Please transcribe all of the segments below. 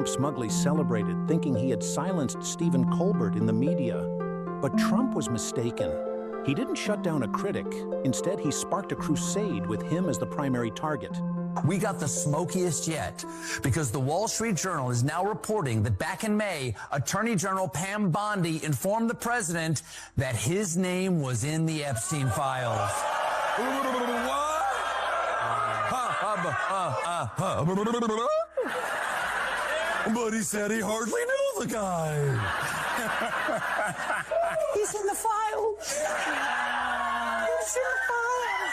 Trump smugly celebrated, thinking he had silenced Stephen Colbert in the media. But Trump was mistaken. He didn't shut down a critic. Instead, he sparked a crusade with him as the primary target. We got the smokiest yet, because the Wall Street Journal is now reporting that back in May, Attorney General Pam Bondi informed the president that his name was in the Epstein files. But he said he hardly knew the guy. He's in the files. He's in the files.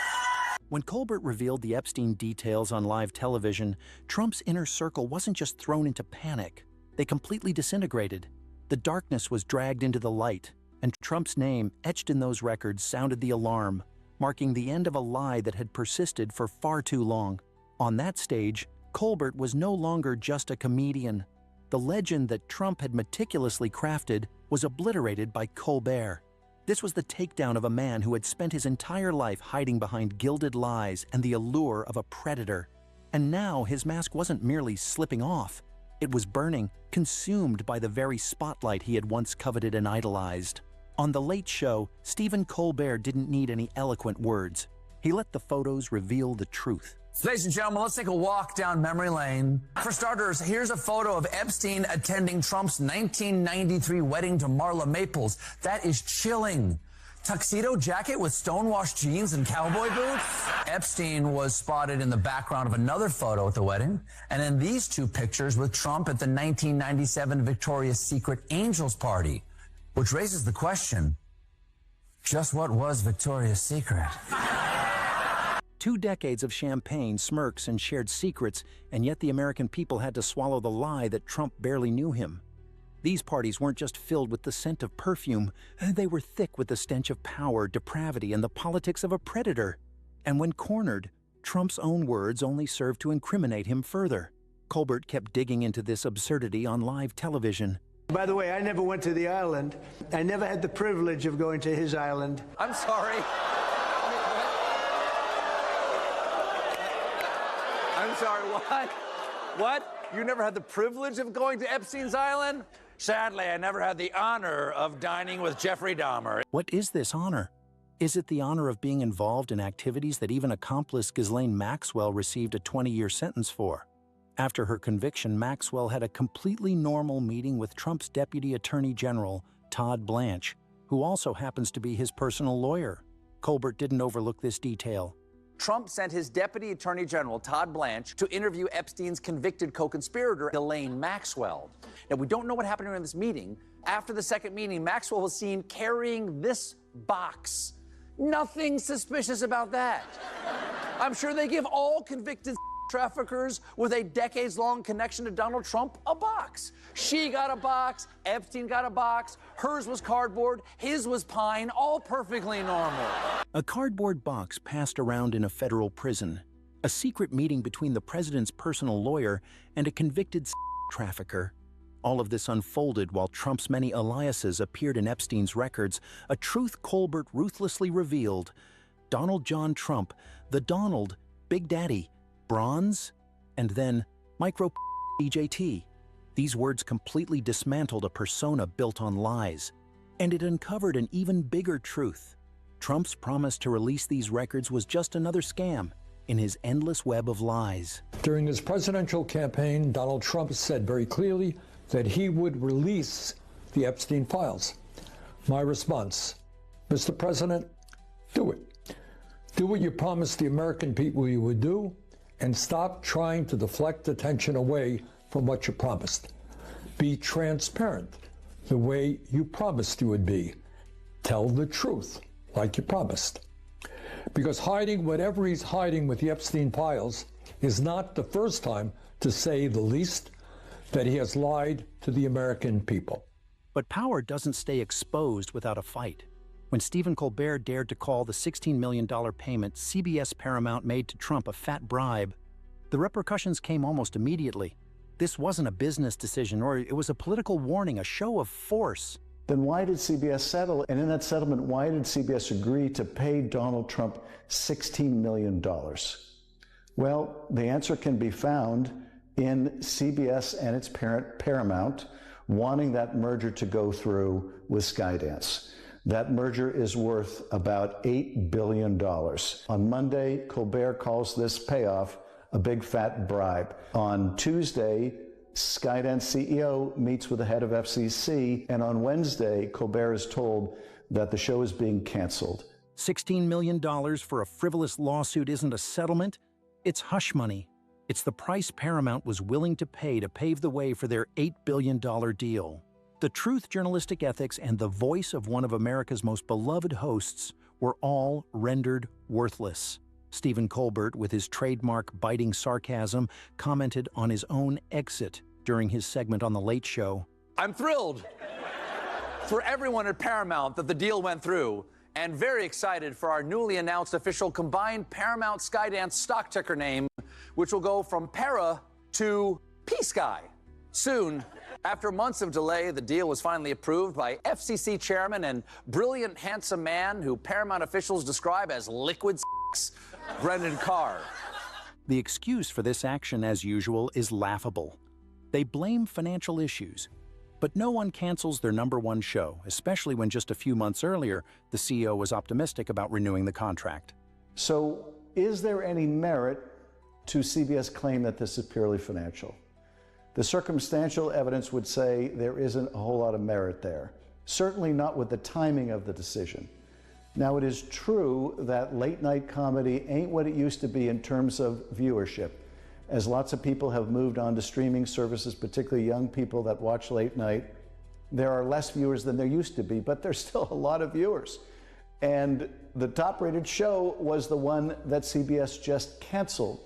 When Colbert revealed the Epstein details on live television, Trump's inner circle wasn't just thrown into panic. They completely disintegrated. The darkness was dragged into the light, and Trump's name, etched in those records, sounded the alarm, marking the end of a lie that had persisted for far too long. On that stage, Colbert was no longer just a comedian. The legend that Trump had meticulously crafted was obliterated by Colbert. This was the takedown of a man who had spent his entire life hiding behind gilded lies and the allure of a predator. And now his mask wasn't merely slipping off. It was burning, consumed by the very spotlight he had once coveted and idolized. On The Late Show, Stephen Colbert didn't need any eloquent words. He let the photos reveal the truth. Ladies and gentlemen, let's take a walk down memory lane. For starters, here's a photo of Epstein attending Trump's 1993 wedding to Marla Maples. That is chilling. Tuxedo jacket with stonewashed jeans and cowboy boots. Epstein was spotted in the background of another photo at the wedding, and in these two pictures with Trump at the 1997 Victoria's Secret Angels party, which raises the question, just what was Victoria's Secret? 2 decades of champagne, smirks, and shared secrets, and yet the American people had to swallow the lie that Trump barely knew him. These parties weren't just filled with the scent of perfume, they were thick with the stench of power, depravity, and the politics of a predator. And when cornered, Trump's own words only served to incriminate him further. Colbert kept digging into this absurdity on live television. By the way, I never went to the island. I never had the privilege of going to his island. I'm sorry. I'm sorry, what? What? You never had the privilege of going to Epstein's Island? Sadly, I never had the honor of dining with Jeffrey Dahmer. What is this honor? Is it the honor of being involved in activities that even accomplice Ghislaine Maxwell received a 20-year sentence for? After her conviction, Maxwell had a completely normal meeting with Trump's Deputy Attorney General, Todd Blanche, who also happens to be his personal lawyer. Colbert didn't overlook this detail. Trump sent his Deputy Attorney General, Todd Blanche, to interview Epstein's convicted co-conspirator, Ghislaine Maxwell. Now, we don't know what happened during this meeting. After the second meeting, Maxwell was seen carrying this box. Nothing suspicious about that. I'm sure they give all convicted traffickers with a decades-long connection to Donald Trump a box. She got a box, Epstein got a box, hers was cardboard, his was pine, all perfectly normal. A cardboard box passed around in a federal prison. A secret meeting between the president's personal lawyer and a convicted trafficker. All of this unfolded while Trump's many aliases appeared in Epstein's records, a truth Colbert ruthlessly revealed. Donald John Trump, the Donald, Big Daddy, Bronze, and then Micro DJT. These words completely dismantled a persona built on lies. And it uncovered an even bigger truth. Trump's promise to release these records was just another scam in his endless web of lies. During his presidential campaign, Donald Trump said very clearly that he would release the Epstein files. My response, Mr. President, do it. Do what you promised the American people you would do, and stop trying to deflect attention away from what you promised. Be transparent the way you promised you would be. Tell the truth like you promised. Because hiding whatever he's hiding with the Epstein files is not the first time, to say the least, that he has lied to the American people. But power doesn't stay exposed without a fight. When Stephen Colbert dared to call the $16 million payment CBS Paramount made to Trump a fat bribe, the repercussions came almost immediately. This wasn't a business decision, or it was a political warning, a show of force. Then why did CBS settle? And in that settlement, why did CBS agree to pay Donald Trump $16 million? Well, the answer can be found in CBS and its parent Paramount wanting that merger to go through with Skydance. That merger is worth about $8 billion. On Monday, Colbert calls this payoff a big fat bribe. On Tuesday, Skydance CEO meets with the head of FCC, and on Wednesday, Colbert is told that the show is being canceled. $16 million for a frivolous lawsuit isn't a settlement, it's hush money. It's the price Paramount was willing to pave the way for their $8 billion deal. The truth, journalistic ethics, and the voice of one of America's most beloved hosts were all rendered worthless. Stephen Colbert, with his trademark biting sarcasm, commented on his own exit during his segment on The Late Show. I'm thrilled for everyone at Paramount that the deal went through, and very excited for our newly announced official combined Paramount Skydance stock ticker name, which will go from Para to P-Sky. Soon, after months of delay, the deal was finally approved by FCC chairman and brilliant, handsome man who Paramount officials describe as liquid sex, Brendan Carr. The excuse for this action, as usual, is laughable. They blame financial issues. But no one cancels their #1 show, especially when just a few months earlier, the CEO was optimistic about renewing the contract. So, is there any merit to CBS' claim that this is purely financial? The circumstantial evidence would say there isn't a whole lot of merit there, certainly not with the timing of the decision. Now, it is true that late-night comedy ain't what it used to be in terms of viewership. As lots of people have moved on to streaming services, particularly young people that watch late night, there are less viewers than there used to be, but there's still a lot of viewers. And the top-rated show was the one that CBS just canceled.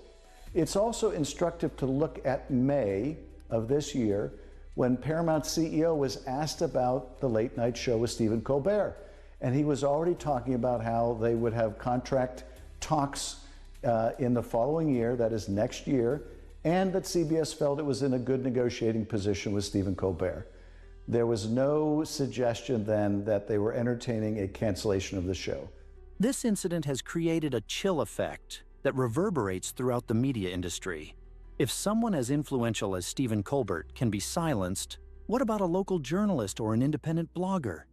It's also instructive to look at May of this year, when Paramount CEO was asked about the late night show with Stephen Colbert. And he was already talking about how they would have contract talks in the following year, that is next year, and that CBS felt it was in a good negotiating position with Stephen Colbert. There was no suggestion then that they were entertaining a cancellation of the show. This incident has created a chill effect that reverberates throughout the media industry. If someone as influential as Stephen Colbert can be silenced, what about a local journalist or an independent blogger?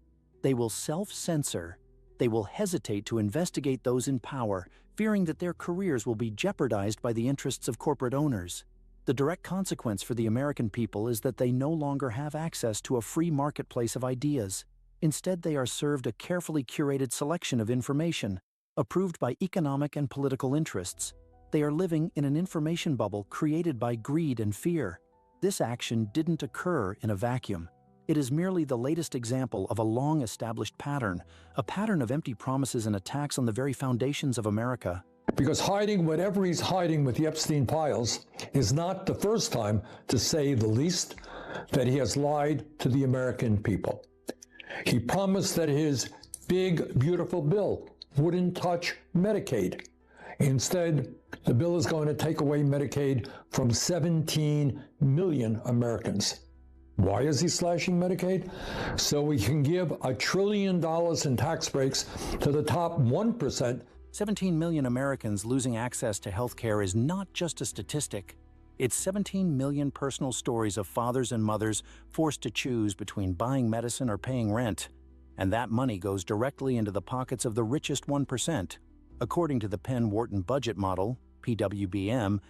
They will self-censor. They will hesitate to investigate those in power, fearing that their careers will be jeopardized by the interests of corporate owners. The direct consequence for the American people is that they no longer have access to a free marketplace of ideas. Instead, they are served a carefully curated selection of information, approved by economic and political interests. They are living in an information bubble created by greed and fear. This action didn't occur in a vacuum. It is merely the latest example of a long-established pattern, a pattern of empty promises and attacks on the very foundations of America. Because hiding whatever he's hiding with the Epstein files is not the first time, to say the least, that he has lied to the American people. He promised that his big, beautiful bill wouldn't touch Medicaid. Instead, the bill is going to take away Medicaid from 17 million Americans. Why is he slashing Medicaid? So he can give $1 trillion in tax breaks to the top 1%. 17 million Americans losing access to health care is not just a statistic. It's 17 million personal stories of fathers and mothers forced to choose between buying medicine or paying rent. And that money goes directly into the pockets of the richest 1%. According to the Penn-Wharton budget model, PWBM,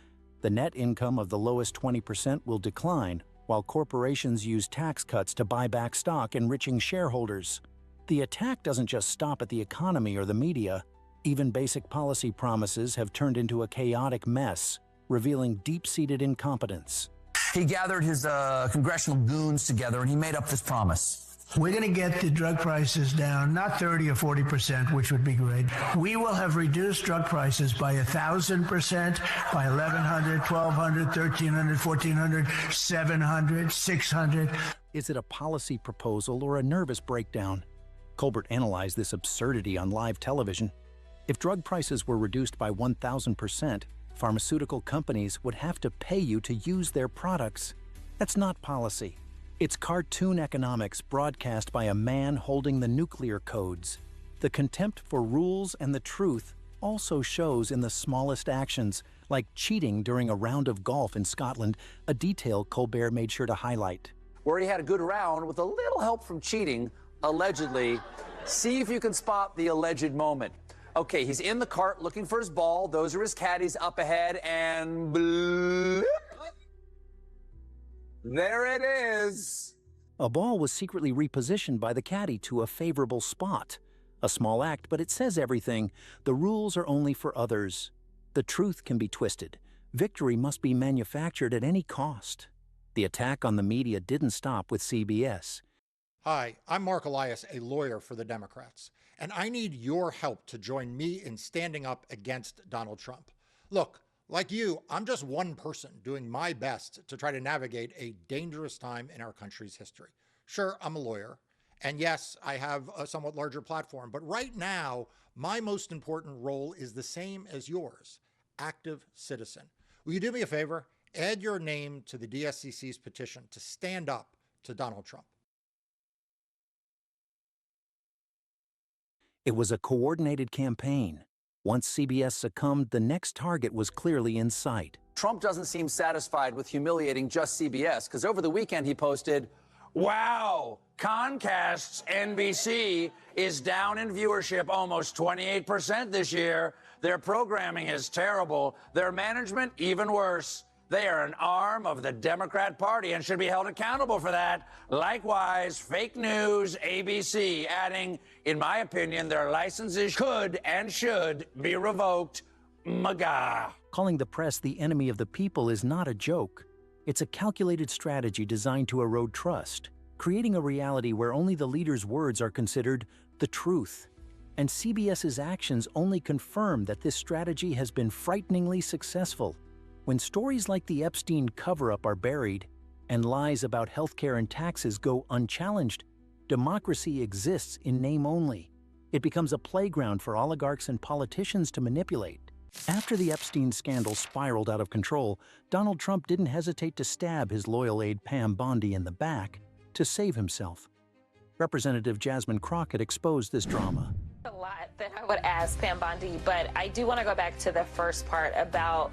the net income of the lowest 20% will decline, while corporations use tax cuts to buy back stock, enriching shareholders. The attack doesn't just stop at the economy or the media. Even basic policy promises have turned into a chaotic mess, revealing deep-seated incompetence. He gathered his congressional goons together and he made up this promise. We're going to get the drug prices down, not 30 or 40%, which would be great. We will have reduced drug prices by 1,000%, by 1,100, 1,200, 1,300, 1,400, 700, 600. Is it a policy proposal or a nervous breakdown? Colbert analyzed this absurdity on live television. If drug prices were reduced by 1,000%, pharmaceutical companies would have to pay you to use their products. That's not policy. It's cartoon economics broadcast by a man holding the nuclear codes. The contempt for rules and the truth also shows in the smallest actions, like cheating during a round of golf in Scotland, a detail Colbert made sure to highlight. Where he had a good round with a little help from cheating, allegedly. See if you can spot the alleged moment. Okay, he's in the cart looking for his ball. Those are his caddies up ahead, and bloop, there it is. A ball was secretly repositioned by the caddy to a favorable spot. A small act, but it says everything. The rules are only for others. The truth can be twisted. Victory must be manufactured at any cost. The attack on the media didn't stop with CBS. Hi, I'm Mark Elias, a lawyer for the Democrats, and I need your help to join me in standing up against Donald Trump. Look, like you, I'm just one person doing my best to try to navigate a dangerous time in our country's history. Sure, I'm a lawyer, and yes, I have a somewhat larger platform, but right now, my most important role is the same as yours, active citizen. Will you do me a favor? Add your name to the DSCC's petition to stand up to Donald Trump. It was a coordinated campaign. Once CBS succumbed, the next target was clearly in sight. Trump doesn't seem satisfied with humiliating just CBS, because over the weekend he posted, "Wow, Comcast's NBC is down in viewership almost 28% this year. Their programming is terrible. Their management, even worse. They are an arm of the Democrat Party and should be held accountable for that. Likewise, fake news, ABC," adding, "In my opinion, their licenses could and should be revoked. MAGA." Calling the press the enemy of the people is not a joke. It's a calculated strategy designed to erode trust, creating a reality where only the leader's words are considered the truth. And CBS's actions only confirm that this strategy has been frighteningly successful. When stories like the Epstein cover-up are buried and lies about healthcare and taxes go unchallenged, democracy exists in name only. It becomes a playground for oligarchs and politicians to manipulate. After the Epstein scandal spiraled out of control, Donald Trump didn't hesitate to stab his loyal aide Pam Bondi in the back to save himself. Representative Jasmine Crockett exposed this drama. A lot that I would ask Pam Bondi, but I do want to go back to the first part about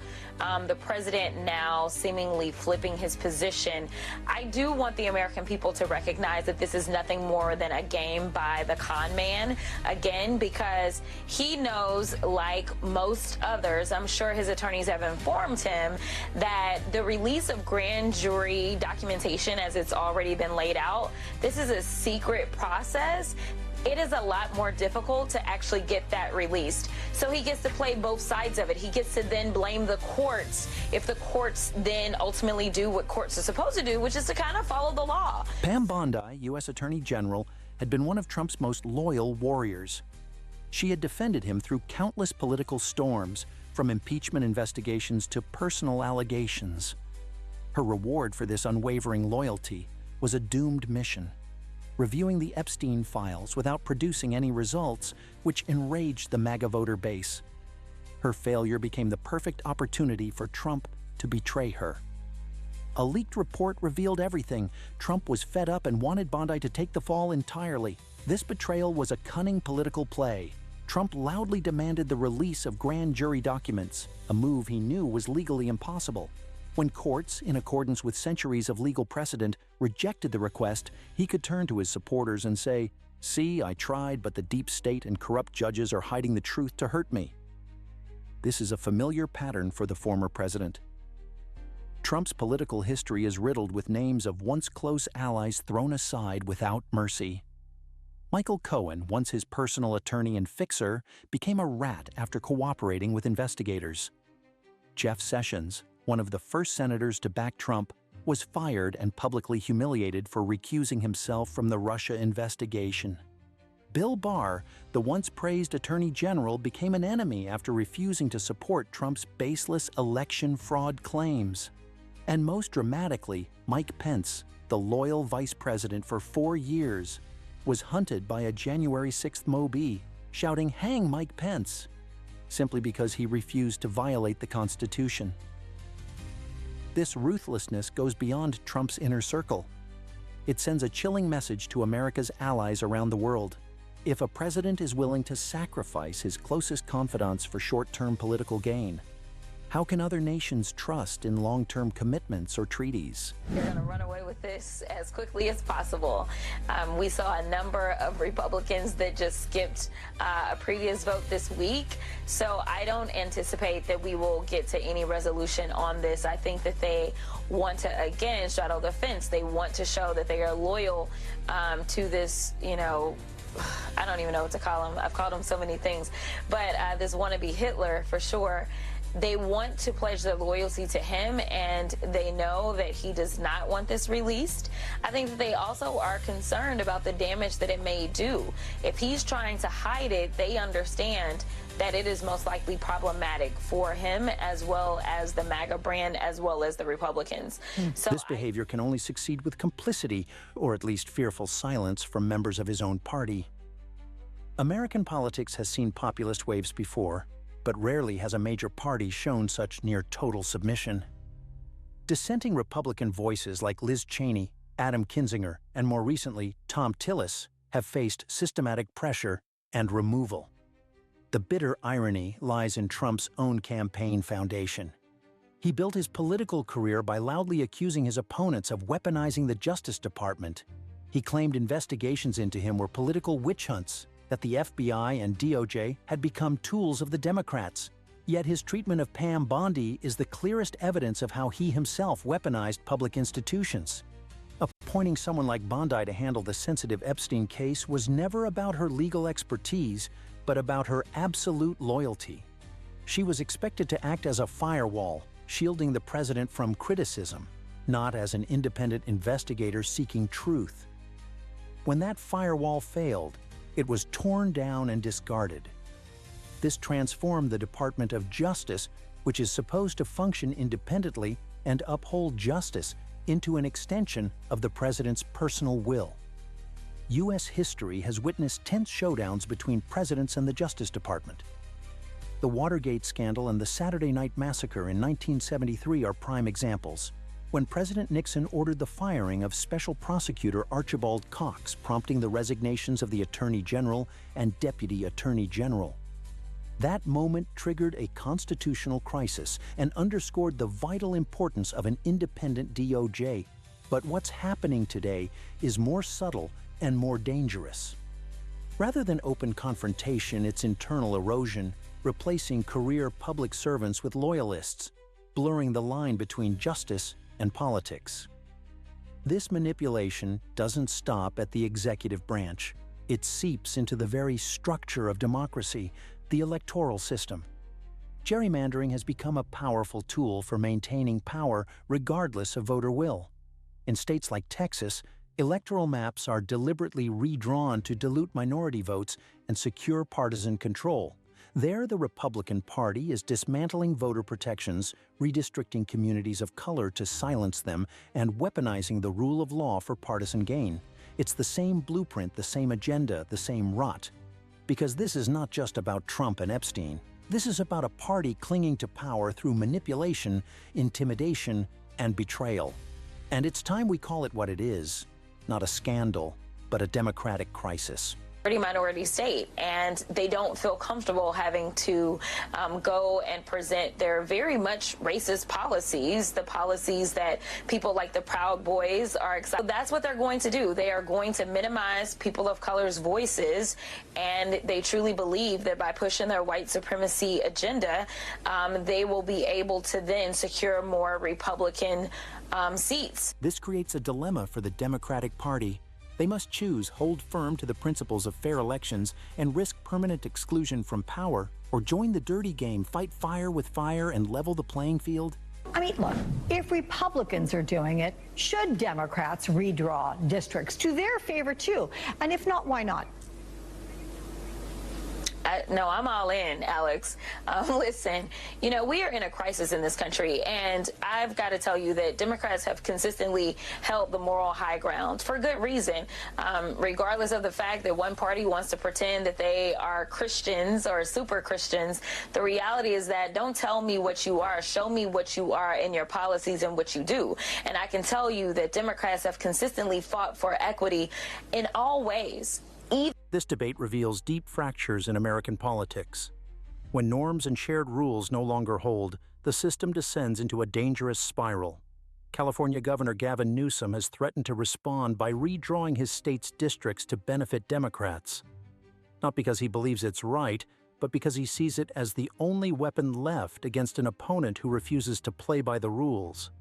the president now seemingly flipping his position. I do want the American people to recognize that this is nothing more than a game by the con man, again, because he knows, like most others, I'm sure his attorneys have informed him, that the release of grand jury documentation, as it's already been laid out, this is a secret process. It is a lot more difficult to actually get that released. So he gets to play both sides of it. He gets to then blame the courts if the courts then ultimately do what courts are supposed to do, which is to kind of follow the law. Pam Bondi, U.S. Attorney General, had been one of Trump's most loyal warriors. She had defended him through countless political storms, from impeachment investigations to personal allegations. Her reward for this unwavering loyalty was a doomed mission: reviewing the Epstein files without producing any results, which enraged the MAGA voter base. Her failure became the perfect opportunity for Trump to betray her. A leaked report revealed everything. Trump was fed up and wanted Bondi to take the fall entirely. This betrayal was a cunning political play. Trump loudly demanded the release of grand jury documents, a move he knew was legally impossible. When courts, in accordance with centuries of legal precedent, rejected the request, he could turn to his supporters and say, "See, I tried, but the deep state and corrupt judges are hiding the truth to hurt me." This is a familiar pattern for the former president. Trump's political history is riddled with names of once close allies thrown aside without mercy. Michael Cohen, once his personal attorney and fixer, became a rat after cooperating with investigators. Jeff Sessions, one of the first senators to back Trump, was fired and publicly humiliated for recusing himself from the Russia investigation. Bill Barr, the once praised Attorney General, became an enemy after refusing to support Trump's baseless election fraud claims. And most dramatically, Mike Pence, the loyal vice president for 4 years, was hunted by a January 6th Mob, shouting, "Hang Mike Pence," simply because he refused to violate the Constitution. This ruthlessness goes beyond Trump's inner circle. It sends a chilling message to America's allies around the world. If a president is willing to sacrifice his closest confidants for short-term political gain, how can other nations trust in long-term commitments or treaties? They're going to run away with this as quickly as possible. We saw a number of Republicans that just skipped a previous vote this week. So I don't anticipate that we will get to any resolution on this. I think that they want to, again, straddle the fence. They want to show that they are loyal to this, you know, I don't even know what to call him. I've called him so many things. But this wannabe Hitler, for sure. They want to pledge their loyalty to him, and they know that he does not want this released. I think that they also are concerned about the damage that it may do. If he's trying to hide it, they understand that it is most likely problematic for him, as well as the MAGA brand, as well as the Republicans. So this behavior can only succeed with complicity, or at least fearful silence, from members of his own party. American politics has seen populist waves before, but rarely has a major party shown such near-total submission. Dissenting Republican voices like Liz Cheney, Adam Kinzinger, and more recently, Thom Tillis have faced systematic pressure and removal. The bitter irony lies in Trump's own campaign foundation. He built his political career by loudly accusing his opponents of weaponizing the Justice Department. He claimed investigations into him were political witch hunts, that the FBI and DOJ had become tools of the Democrats. Yet his treatment of Pam Bondi is the clearest evidence of how he himself weaponized public institutions. Appointing someone like Bondi to handle the sensitive Epstein case was never about her legal expertise, but about her absolute loyalty. She was expected to act as a firewall, shielding the president from criticism, not as an independent investigator seeking truth. When that firewall failed, it was torn down and discarded. This transformed the Department of Justice, which is supposed to function independently and uphold justice, into an extension of the president's personal will. U.S. history has witnessed tense showdowns between presidents and the Justice Department. The Watergate scandal and the Saturday Night Massacre in 1973 are prime examples, when President Nixon ordered the firing of Special Prosecutor Archibald Cox, prompting the resignations of the Attorney General and Deputy Attorney General. That moment triggered a constitutional crisis and underscored the vital importance of an independent DOJ. But what's happening today is more subtle and more dangerous. Rather than open confrontation, it's internal erosion, replacing career public servants with loyalists, blurring the line between justice and politics. This manipulation doesn't stop at the executive branch. It seeps into the very structure of democracy, the electoral system. Gerrymandering has become a powerful tool for maintaining power regardless of voter will. In states like Texas, electoral maps are deliberately redrawn to dilute minority votes and secure partisan control. There, the Republican Party is dismantling voter protections, redistricting communities of color to silence them, and weaponizing the rule of law for partisan gain. It's the same blueprint, the same agenda, the same rot. Because this is not just about Trump and Epstein. This is about a party clinging to power through manipulation, intimidation, and betrayal. And it's time we call it what it is. Not a scandal, but a democratic crisis. Minority state, and they don't feel comfortable having to go and present their very much racist policies, the policies that people like the Proud Boys are excited. That's what they're going to do. They are going to minimize people of color's voices, and they truly believe that by pushing their white supremacy agenda, they will be able to then secure more Republican seats. This creates a dilemma for the Democratic Party. They must choose hold firm to the principles of fair elections and risk permanent exclusion from power, or join the dirty game, fight fire with fire, and level the playing field. I mean, look, if Republicans are doing it, should Democrats redraw districts to their favor too? And if not, why not? No, I'm all in, Alex. Listen, you know, we are in a crisis in this country, and I've got to tell you that Democrats have consistently held the moral high ground for good reason, regardless of the fact that one party wants to pretend that they are Christians or super Christians. The reality is that don't tell me what you are, show me what you are in your policies and what you do. And I can tell you that Democrats have consistently fought for equity in all ways. This debate reveals deep fractures in American politics. When norms and shared rules no longer hold, the system descends into a dangerous spiral. California Governor Gavin Newsom has threatened to respond by redrawing his state's districts to benefit Democrats. Not because he believes it's right, but because he sees it as the only weapon left against an opponent who refuses to play by the rules.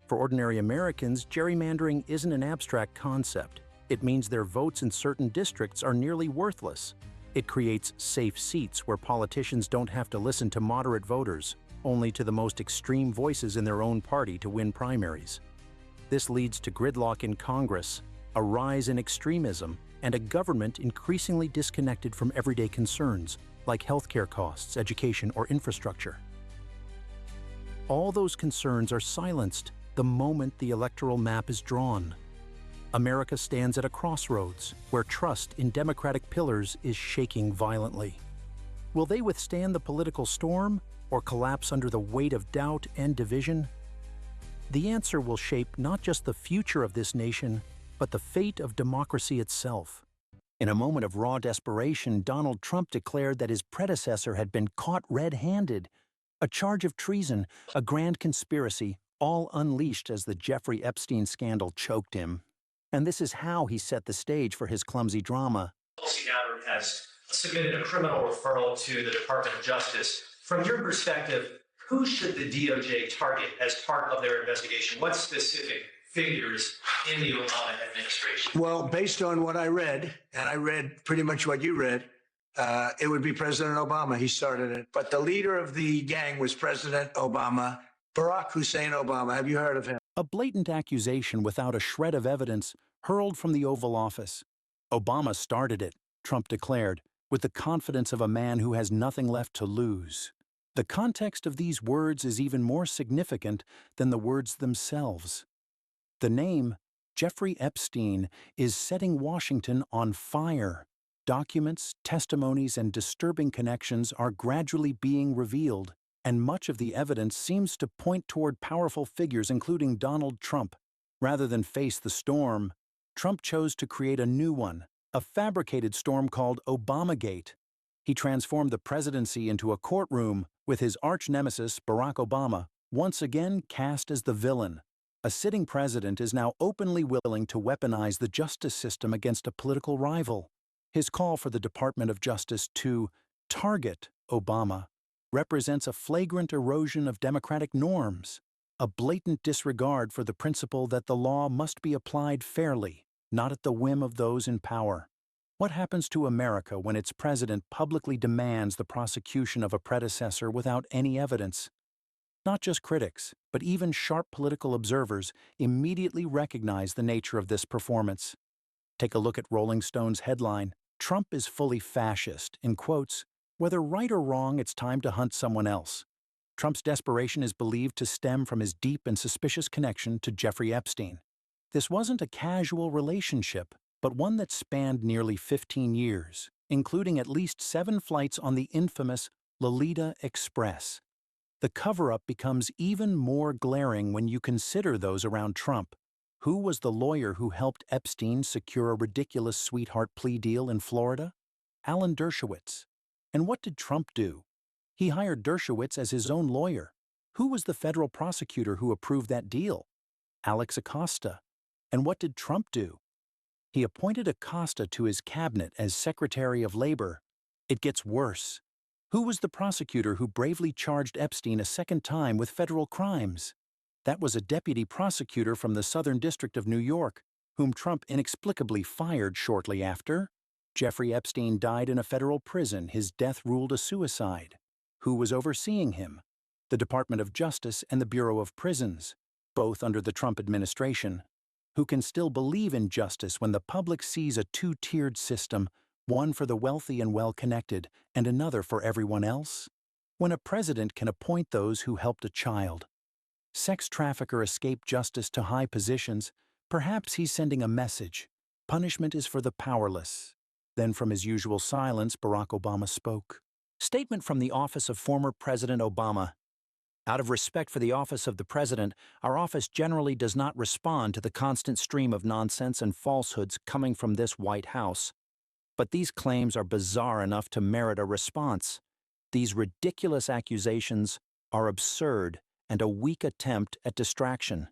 For ordinary Americans, gerrymandering isn't an abstract concept. It means their votes in certain districts are nearly worthless. It creates safe seats where politicians don't have to listen to moderate voters, only to the most extreme voices in their own party to win primaries. This leads to gridlock in Congress, a rise in extremism, and a government increasingly disconnected from everyday concerns, like healthcare costs, education, or infrastructure. All those concerns are silenced the moment the electoral map is drawn. America stands at a crossroads where trust in democratic pillars is shaking violently. Will they withstand the political storm or collapse under the weight of doubt and division? The answer will shape not just the future of this nation, but the fate of democracy itself. In a moment of raw desperation, Donald Trump declared that his predecessor had been caught red-handed. A charge of treason, a grand conspiracy, all unleashed as the Jeffrey Epstein scandal choked him. And this is how he set the stage for his clumsy drama. Tulsi Gabbard has submitted a criminal referral to the Department of Justice. From your perspective, who should the DOJ target as part of their investigation? What specific figures in the Obama administration? Well, based on what I read, and I read pretty much what you read, it would be President Obama. He started it. But the leader of the gang was President Obama, Barack Hussein Obama. Have you heard of him? A blatant accusation without a shred of evidence hurled from the Oval Office. Obama started it, Trump declared, with the confidence of a man who has nothing left to lose. The context of these words is even more significant than the words themselves. The name, Jeffrey Epstein, is setting Washington on fire. Documents, testimonies, and disturbing connections are gradually being revealed, and much of the evidence seems to point toward powerful figures including Donald Trump. Rather than face the storm, Trump chose to create a new one, a fabricated storm called Obamagate. He transformed the presidency into a courtroom, with his arch-nemesis, Barack Obama, once again cast as the villain. A sitting president is now openly willing to weaponize the justice system against a political rival. His call for the Department of Justice to target Obama represents a flagrant erosion of democratic norms, a blatant disregard for the principle that the law must be applied fairly, not at the whim of those in power. What happens to America when its president publicly demands the prosecution of a predecessor without any evidence? Not just critics, but even sharp political observers immediately recognize the nature of this performance. Take a look at Rolling Stone's headline, "Trump is fully fascist," in quotes. Whether right or wrong, it's time to hunt someone else. Trump's desperation is believed to stem from his deep and suspicious connection to Jeffrey Epstein. This wasn't a casual relationship, but one that spanned nearly 15 years, including at least 7 flights on the infamous Lolita Express. The cover-up becomes even more glaring when you consider those around Trump. Who was the lawyer who helped Epstein secure a ridiculous sweetheart plea deal in Florida? Alan Dershowitz. And what did Trump do? He hired Dershowitz as his own lawyer. Who was the federal prosecutor who approved that deal? Alex Acosta. And what did Trump do? He appointed Acosta to his cabinet as Secretary of Labor. It gets worse. Who was the prosecutor who bravely charged Epstein a second time with federal crimes? That was a deputy prosecutor from the Southern District of New York, whom Trump inexplicably fired shortly after. Jeffrey Epstein died in a federal prison, his death ruled a suicide. Who was overseeing him? The Department of Justice and the Bureau of Prisons, both under the Trump administration. Who can still believe in justice when the public sees a two-tiered system, one for the wealthy and well-connected, and another for everyone else? When a president can appoint those who helped a child, sex trafficker escape justice to high positions, perhaps he's sending a message. Punishment is for the powerless. Then from his usual silence, Barack Obama spoke. Statement from the office of former President Obama. Out of respect for the office of the president, our office generally does not respond to the constant stream of nonsense and falsehoods coming from this White House. But these claims are bizarre enough to merit a response. These ridiculous accusations are absurd and a weak attempt at distraction.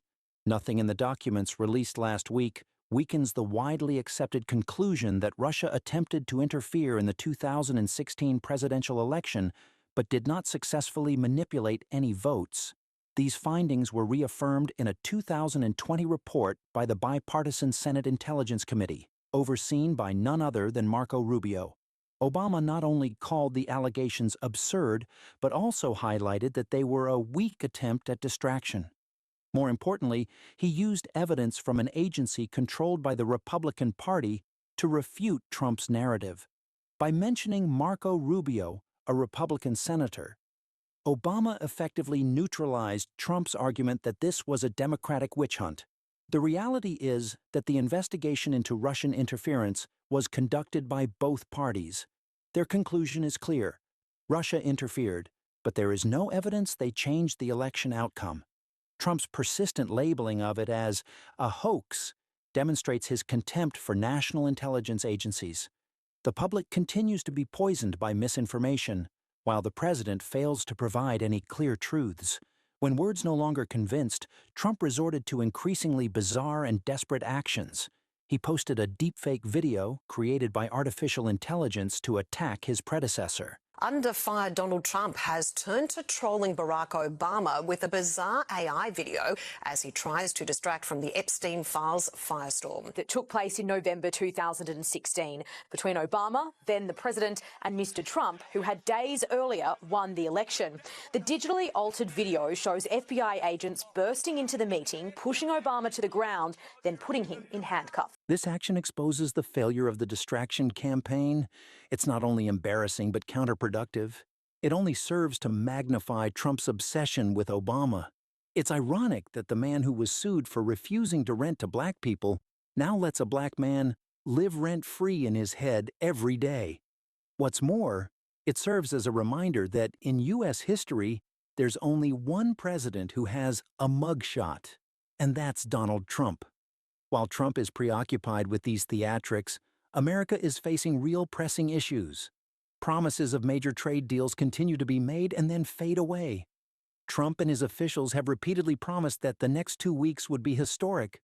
Nothing in the documents released last week weakens the widely accepted conclusion that Russia attempted to interfere in the 2016 presidential election but did not successfully manipulate any votes. These findings were reaffirmed in a 2020 report by the Bipartisan Senate Intelligence Committee, overseen by none other than Marco Rubio. Obama not only called the allegations absurd, but also highlighted that they were a weak attempt at distraction. More importantly, he used evidence from an agency controlled by the Republican Party to refute Trump's narrative. By mentioning Marco Rubio, a Republican senator, Obama effectively neutralized Trump's argument that this was a Democratic witch hunt. The reality is that the investigation into Russian interference was conducted by both parties. Their conclusion is clear. Russia interfered, but there is no evidence they changed the election outcome. Trump's persistent labeling of it as a hoax demonstrates his contempt for national intelligence agencies. The public continues to be poisoned by misinformation, while the president fails to provide any clear truths. When words no longer convinced, Trump resorted to increasingly bizarre and desperate actions. He posted a deepfake video created by artificial intelligence to attack his predecessor. Under fire, Donald Trump has turned to trolling Barack Obama with a bizarre AI video as he tries to distract from the Epstein files firestorm that took place in November 2016 between Obama, then the president, and Mr. Trump, who had days earlier won the election. The digitally altered video shows FBI agents bursting into the meeting, pushing Obama to the ground, then putting him in handcuffs. This action exposes the failure of the distraction campaign. It's not only embarrassing but counterproductive. It only serves to magnify Trump's obsession with Obama. It's ironic that the man who was sued for refusing to rent to black people now lets a black man live rent-free in his head every day. What's more, it serves as a reminder that in U.S. history, there's only one president who has a mugshot, and that's Donald Trump. While Trump is preoccupied with these theatrics, America is facing real pressing issues. Promises of major trade deals continue to be made and then fade away. Trump and his officials have repeatedly promised that the next 2 weeks would be historic,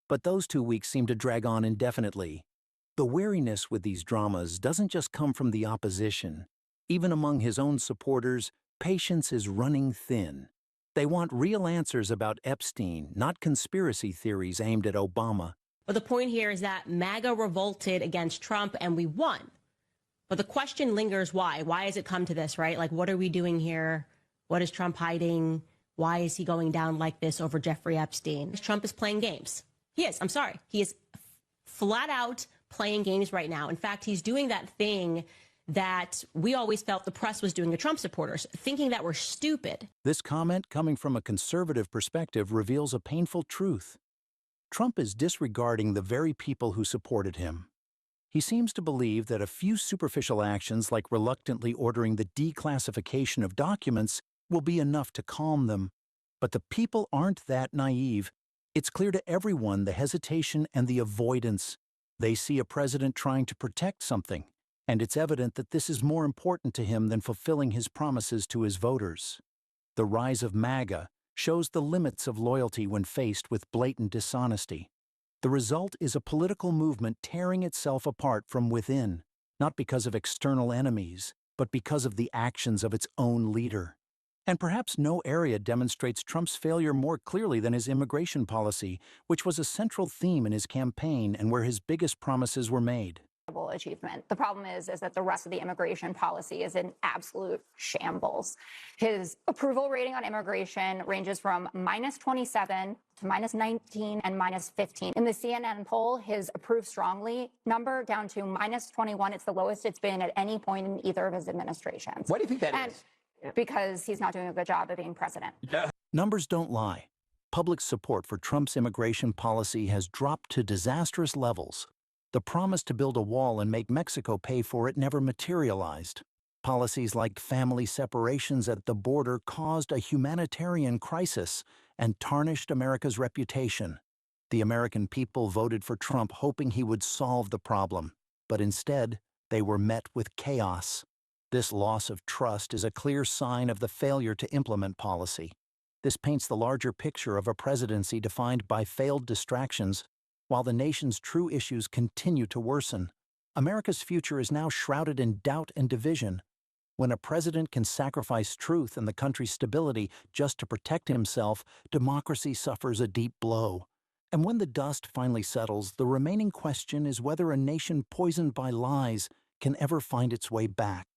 but those 2 weeks seem to drag on indefinitely. The wariness with these dramas doesn't just come from the opposition. Even among his own supporters, patience is running thin. They want real answers about Epstein, not conspiracy theories aimed at Obama. But the point here is that MAGA revolted against Trump and we won. But the question lingers, why? Why has it come to this, right? Like, what are we doing here? What is Trump hiding? Why is he going down like this over Jeffrey Epstein? Trump is playing games. He is. I'm sorry. He is flat out playing games right now. In fact, he's doing that thing that we always felt the press was doing to Trump supporters, thinking that we're stupid. This comment, coming from a conservative perspective, reveals a painful truth. Trump is disregarding the very people who supported him. He seems to believe that a few superficial actions, like reluctantly ordering the declassification of documents, will be enough to calm them. But the people aren't that naive. It's clear to everyone the hesitation and the avoidance. They see a president trying to protect something, and it's evident that this is more important to him than fulfilling his promises to his voters. The rise of MAGA shows the limits of loyalty when faced with blatant dishonesty. The result is a political movement tearing itself apart from within, not because of external enemies, but because of the actions of its own leader. And perhaps no area demonstrates Trump's failure more clearly than his immigration policy, which was a central theme in his campaign and where his biggest promises were made. Achievement. The problem is that the rest of the immigration policy is in absolute shambles. His approval rating on immigration ranges from -27 to -19 and -15. In the CNN poll, his approve strongly number down to -21. It's the lowest it's been at any point in either of his administrations. Why do you think that is? Because he's not doing a good job of being president. Numbers don't lie. Public support for Trump's immigration policy has dropped to disastrous levels. The promise to build a wall and make Mexico pay for it never materialized. Policies like family separations at the border caused a humanitarian crisis and tarnished America's reputation. The American people voted for Trump hoping he would solve the problem, but instead, They were met with chaos. This loss of trust is a clear sign of the failure to implement policy. This paints the larger picture of a presidency defined by failed distractions, while the nation's true issues continue to worsen. America's future is now shrouded in doubt and division. When a president can sacrifice truth and the country's stability just to protect himself, democracy suffers a deep blow. And when the dust finally settles, the remaining question is whether a nation poisoned by lies can ever find its way back.